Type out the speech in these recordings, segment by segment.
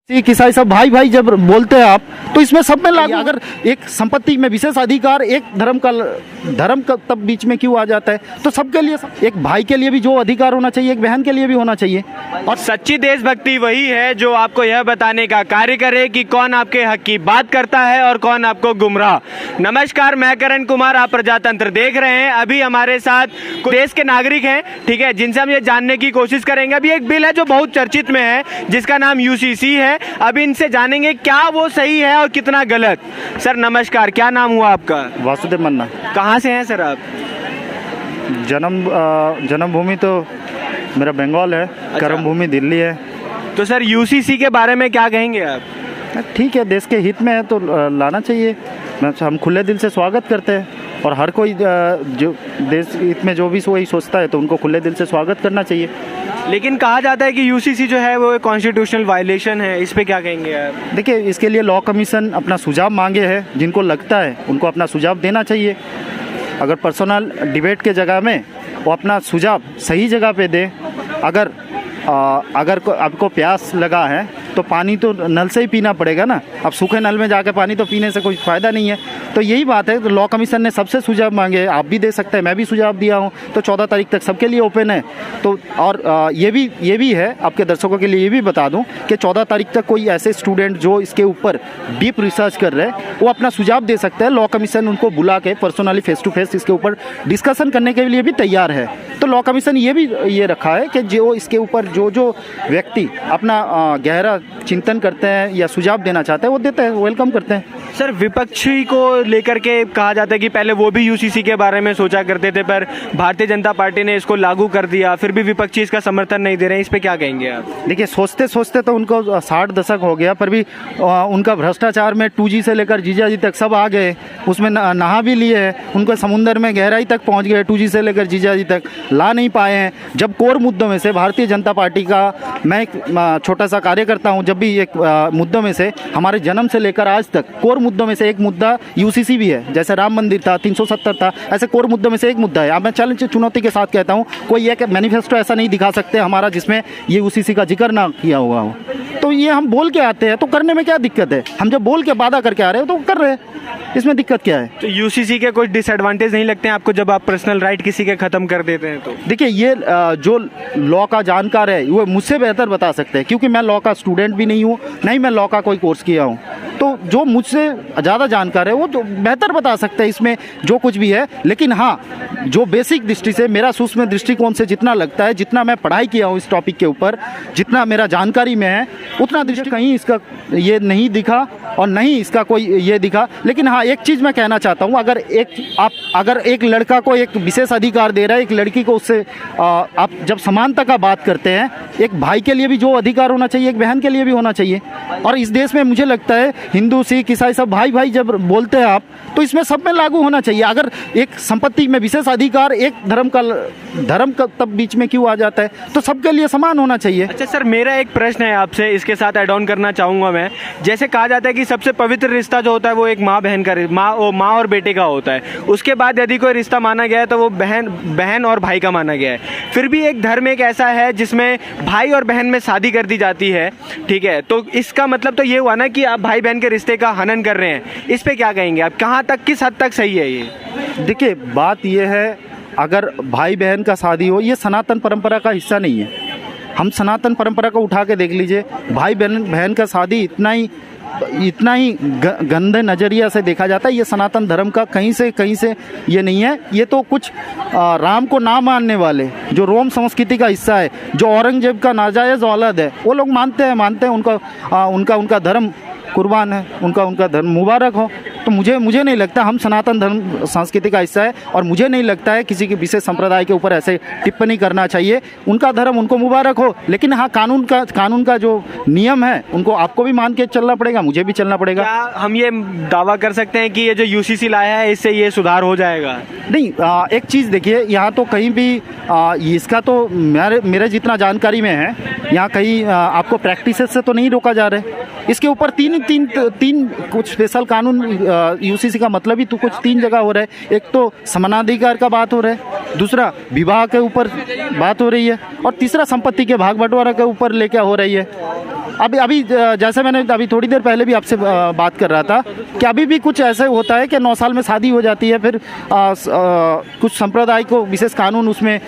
सिख ईसाई सब भाई भाई जब बोलते हैं आप, तो इसमें सब में लागू। अगर एक संपत्ति में विशेष अधिकार एक धर्म का तब बीच में क्यों आ जाता है? तो सबके लिए, एक भाई के लिए भी जो अधिकार होना चाहिए एक बहन के लिए भी होना चाहिए। और सच्ची देशभक्ति वही है जो आपको यह बताने का कार्य करे कि कौन आपके हक की बात करता है और कौन आपको गुमराह। नमस्कार, मैं करण कुमार, आप प्रजातंत्र देख रहे हैं। अभी हमारे साथ देश के नागरिक हैं, ठीक है, जिनसे हम ये जानने की कोशिश करेंगे। अभी एक बिल है जो बहुत चर्चित में है, जिसका नाम यूसीसी है। अभी इनसे जानेंगे क्या वो सही है और कितना गलत। सर नमस्कार, क्या नाम हुआ आपका? वासुदेव मन्ना। कहाँ से हैं सर आप? जन्मभूमि तो मेरा बंगाल है। अच्छा। कर्मभूमि दिल्ली है। तो सर यूसीसी के बारे में क्या कहेंगे आप? ठीक है, देश के हित में है तो लाना चाहिए। हम खुले दिल से स्वागत करते हैं और हर कोई जो देश हित में जो भी वही सोचता है तो उनको खुले दिल से स्वागत करना चाहिए। लेकिन कहा जाता है कि यूसीसी जो है वो कॉन्स्टिट्यूशनल वायलेशन है, इस पे क्या कहेंगे आप? देखिए, इसके लिए लॉ कमीशन अपना सुझाव मांगे हैं। जिनको लगता है उनको अपना सुझाव देना चाहिए। अगर पर्सनल डिबेट के जगह में वो अपना सुझाव सही जगह पे दे। अगर आपको प्यास लगा है तो पानी तो नल से ही पीना पड़ेगा ना। अब सूखे नल में जाकर पानी तो पीने से कोई फ़ायदा नहीं है। तो यही बात है, तो लॉ कमीशन ने सबसे सुझाव मांगे। आप भी दे सकते हैं, मैं भी सुझाव दिया हूँ। तो 14 तारीख तक सबके लिए ओपन है। तो और ये भी है, आपके दर्शकों के लिए ये भी बता दूँ कि 14 तारीख तक कोई ऐसे स्टूडेंट जो इसके ऊपर डीप रिसर्च कर रहे हैं वो अपना सुझाव दे सकते हैं। लॉ कमीशन उनको बुला के पर्सनली फेस टू फेस इसके ऊपर डिस्कशन करने के लिए भी तैयार है। तो लॉ कमीशन ये रखा है कि जो इसके ऊपर जो व्यक्ति अपना गहरा चिंतन करते हैं या सुझाव देना चाहते हैं वो देते हैं, वेलकम करते हैं। सर विपक्षी को लेकर के कहा जाता है कि पहले वो भी यूसीसी के बारे में सोचा करते थे, पर भारतीय जनता पार्टी ने इसको लागू कर दिया, फिर भी विपक्षी इसका समर्थन नहीं दे रहे हैं। इस पे क्या कहेंगे आप? देखिए, सोचते सोचते तो उनको 60 दशक हो गया, पर भी उनका भ्रष्टाचार में 2G से लेकर जीजाजी तक सब आ गए। उसमें नहा भी लिए हैं, उनको समुद्र में गहराई तक पहुँच गए। 2G से लेकर जीजाजी तक ला नहीं पाए हैं। जब कोर मुद्दों में से भारतीय जनता पार्टी का मैं एक छोटा सा कार्यकर्ता हूँ, जब भी एक मुद्दों में से हमारे जन्म से लेकर आज तक कोर मुद्दों में से एक मुद्दा यूसीसी भी है। जैसे राम मंदिर था, 370 था, ऐसे कोर मुद्दों में से एक मुद्दा है। अब मैं चैलेंज चुनौती के साथ कहता हूँ, कोई एक मैनिफेस्टो ऐसा नहीं दिखा सकते हमारा जिसमें ये यूसीसी का जिक्र ना किया हुआ हो। तो ये हम बोल के आते हैं तो करने में क्या दिक्कत है? हम जब बोल के वादा करके आ रहे हो तो कर रहे हैं, इसमें दिक्कत क्या है? तो यूसीसी के कुछ डिसएडवांटेज नहीं लगते हैं आपको जब आप पर्सनल राइट किसी के खत्म कर देते हैं? तो देखिए, ये जो लॉ का जानकार है वो मुझसे बेहतर बता सकते हैं, क्योंकि मैं लॉ का स्टूडेंट भी नहीं हूँ, नहीं मैं लॉ का कोई कोर्स किया हूँ। तो जो मुझसे ज़्यादा जानकार है वो तो बेहतर बता सकते हैं इसमें जो कुछ भी है। लेकिन हाँ, जो बेसिक दृष्टि से मेरा सूक्ष्म दृष्टिकोण से जितना लगता है, जितना मैं पढ़ाई किया हूँ इस टॉपिक के ऊपर, जितना मेरा जानकारी में है, उतना दृष्टि कहीं इसका ये नहीं दिखा और नहीं इसका कोई ये दिखा। लेकिन हाँ, एक चीज़ मैं कहना चाहता हूँ, अगर एक लड़का को एक विशेष अधिकार दे रहा है, एक लड़की को उससे आप जब समानता का बात करते हैं, एक भाई के लिए भी जो अधिकार होना चाहिए एक बहन के लिए भी होना चाहिए। और इस देश में मुझे लगता है हिंदू सिख ईसाई सब भाई भाई जब बोलते हैं आप, तो इसमें सब में लागू होना चाहिए। अगर एक संपत्ति में विशेष अधिकार एक धर्म का तब बीच में क्यों आ जाता है? तो सबके लिए समान होना चाहिए। अच्छा सर, मेरा एक प्रश्न है आपसे, इसके साथ ऐड ऑन करना चाहूँगा मैं। जैसे कहा जाता है कि सबसे पवित्र रिश्ता जो होता है वो एक माँ और बेटे का होता है। उसके बाद यदि कोई रिश्ता माना गया है तो वो बहन और भाई का माना गया है। फिर भी एक धर्म एक ऐसा है जिसमें भाई और बहन में शादी कर दी जाती है, ठीक है? तो इसका मतलब तो ये हुआ ना कि आप भाई बहन के रिश्ते का हनन कर रहे हैं। इस पे क्या कहेंगे आप? कहाँ तक, किस हद तक सही है ये? देखिए, बात ये है, अगर भाई बहन का शादी हो, ये सनातन परंपरा का हिस्सा नहीं है। हम सनातन परंपरा को उठा के देख लीजिए, भाई बहन का शादी इतना ही गंदे नज़रिया से देखा जाता है। ये सनातन धर्म का कहीं से ये नहीं है। ये तो कुछ राम को ना मानने वाले, जो रोम संस्कृति का हिस्सा है, जो औरंगजेब का नाजायज़ औलाद है, वो लोग मानते हैं। उनका धर्म कुर्बान है, उनका धर्म मुबारक हो। तो मुझे नहीं लगता, हम सनातन धर्म संस्कृति का हिस्सा है और मुझे नहीं लगता है किसी के विशेष संप्रदाय के ऊपर ऐसे टिप्पणी करना चाहिए। उनका धर्म उनको मुबारक हो, लेकिन हाँ, कानून का जो नियम है उनको आपको भी मान के चलना पड़ेगा, मुझे भी चलना पड़ेगा। क्या हम ये दावा कर सकते हैं कि ये जो यूसीसी लाया है इससे ये सुधार हो जाएगा? नहीं, एक चीज़ देखिए, यहाँ तो कहीं भी इसका तो मेरे जितना जानकारी में है, यहाँ कहीं आपको प्रैक्टिस से तो नहीं रोका जा रहा है। इसके ऊपर तीन कुछ स्पेशल कानून यूसीसी का मतलब ही तो कुछ 3 जगह हो रहा है। एक तो समानाधिकार का बात हो रहा है, दूसरा विवाह के ऊपर बात हो रही है, और तीसरा संपत्ति के भाग बंटवारा के ऊपर लेके हो रही है। अभी जैसे मैंने अभी थोड़ी देर पहले भी आपसे बात कर रहा था कि अभी भी कुछ ऐसे होता है कि 9 साल में शादी हो जाती है, फिर कुछ संप्रदाय को विशेष कानून उसमें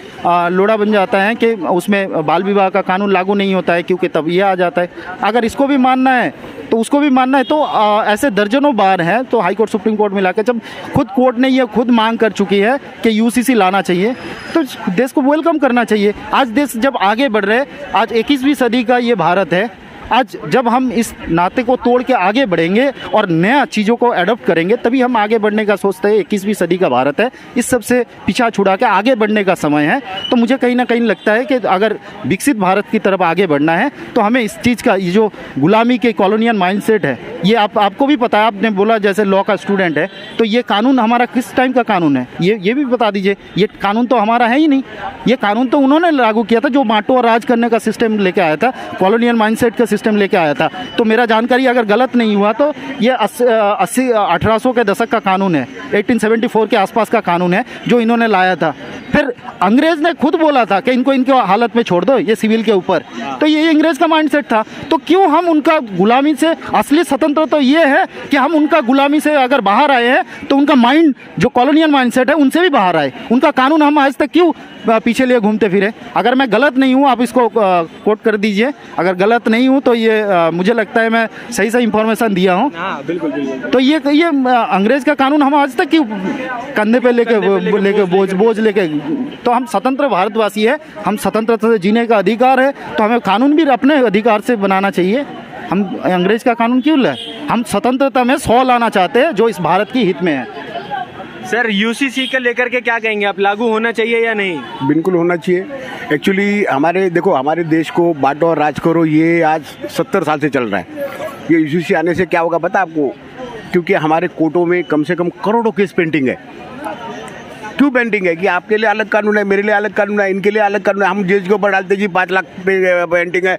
लोड़ा बन जाता है कि उसमें बाल विवाह का कानून लागू नहीं होता है, क्योंकि तब ये आ जाता है। अगर इसको भी मानना है तो उसको भी मानना है, तो ऐसे दर्जनों बार हैं। तो हाई कोर्ट सुप्रीम कोर्ट मिला के जब खुद कोर्ट ने ये खुद मांग कर चुकी है कि यूसीसी लाना चाहिए, तो देश को वेलकम करना चाहिए। आज देश जब आगे बढ़ रहे, आज 21वीं सदी का ये भारत है, आज जब हम इस नाते को तोड़ के आगे बढ़ेंगे और नया चीज़ों को एडॉप्ट करेंगे, तभी हम आगे बढ़ने का सोचते हैं। 21वीं सदी का भारत है, इस सब से पीछा छुड़ा के आगे बढ़ने का समय है। तो मुझे कहीं ना कहीं लगता है कि अगर विकसित भारत की तरफ आगे बढ़ना है तो हमें इस चीज़ का, ये जो गुलामी के कॉलोनियल माइंडसेट है, ये आपको भी पता है, आपने बोला जैसे लॉ का स्टूडेंट है, तो ये कानून हमारा किस टाइम का कानून है, ये भी बता दीजिए। ये कानून तो हमारा है ही नहीं, ये कानून तो उन्होंने लागू किया था, जो बांटो और राज करने का सिस्टम लेके आया था, कॉलोनियल माइंडसेट का सिस्टम लेके आया था। तो मेरा जानकारी अगर गलत नहीं हुआ तो ये 1800 के दशक का कानून है, 1874 के आसपास का कानून है जो इन्होंने लाया था। फिर अंग्रेज ने खुद बोला था कि इनको इनके हालत में छोड़ दो, ये सिविल के ऊपर। तो ये अंग्रेज का माइंडसेट था। तो क्यों हम उनका गुलामी से, असली स्वतंत्र तो ये है कि हम उनका गुलामी से अगर बाहर आए हैं तो उनका माइंड, जो कॉलोनियल माइंडसेट है, उनसे भी बाहर आए। उनका कानून हम आज तक क्यों पीछे लिए घूमते फिरे? अगर मैं गलत नहीं हूँ, आप इसको कोट कर दीजिए। अगर गलत नहीं हूँ तो ये मुझे लगता है मैं सही सही इंफॉर्मेशन दिया हूँ। हाँ, बिल्कुल बिल्कुल। तो ये अंग्रेज का कानून हम आज तक क्यों कंधे पे लेके बोझ लेके? तो हम स्वतंत्र भारतवासी है, हम स्वतंत्रता से जीने का अधिकार है, तो हमें कानून भी अपने अधिकार से बनाना चाहिए। हम अंग्रेज का कानून क्यों लाए? हम स्वतंत्रता में 100 लाना चाहते हैं, जो इस भारत की हित में है। सर, यूसीसी को लेकर के क्या कहेंगे आप, लागू होना चाहिए या नहीं? बिल्कुल होना चाहिए। एक्चुअली हमारे देश को बांटो और राज करो, ये आज 70 साल से चल रहा है। ये यूसीसी आने से क्या होगा पता आपको? क्योंकि हमारे कोर्टों में कम से कम करोड़ों केस पेंडिंग है। क्यों पेंडिंग है? कि आपके लिए अलग कानून है, मेरे लिए अलग कानून है, इनके लिए अलग कानून है। हम जज के ऊपर डालते जी 5 लाख पेंडिंग है,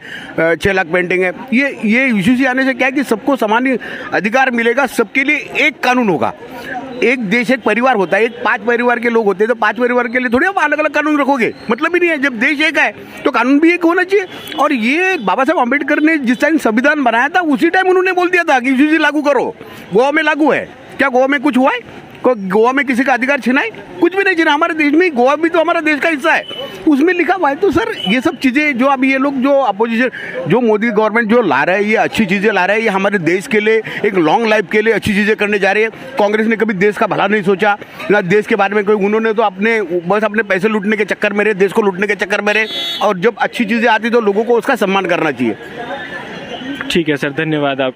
6 लाख पेंडिंग है। ये यूसीसी आने से क्या है कि सबको समान अधिकार मिलेगा, सबके लिए एक कानून होगा। एक देश एक परिवार होता है, 5 परिवार के लोग होते हैं, तो 5 परिवार के लिए थोड़ी आप अलग अलग कानून रखोगे, मतलब ही नहीं है। जब देश एक है तो कानून भी एक होना चाहिए। और ये बाबा साहब अम्बेडकर ने जिस टाइम संविधान बनाया था, उसी टाइम उन्होंने बोल दिया था कि यूसीसी लागू करो। गोवा में लागू है क्या? गोवा में कुछ हुआ है? गोवा में किसी का अधिकार छीना है? कुछ भी नहीं छीना। हमारे देश में, गोवा भी तो हमारा देश का हिस्सा है, उसमें लिखा हुआ है। तो सर, ये सब चीजें जो अब ये लोग, जो अपोजिशन, जो मोदी गवर्नमेंट जो ला रहा है, ये अच्छी चीजें ला रहा है। ये हमारे देश के लिए, एक लॉन्ग लाइफ के लिए अच्छी चीजें करने जा रही है। कांग्रेस ने कभी देश का भला नहीं सोचा, ना देश के बारे में कोई। उन्होंने तो बस अपने पैसे लूटने के चक्कर में रहे, देश को लूटने के चक्कर में रहे। और जब अच्छी चीजें आती तो लोगों को उसका सम्मान करना चाहिए। ठीक है सर, धन्यवाद आप।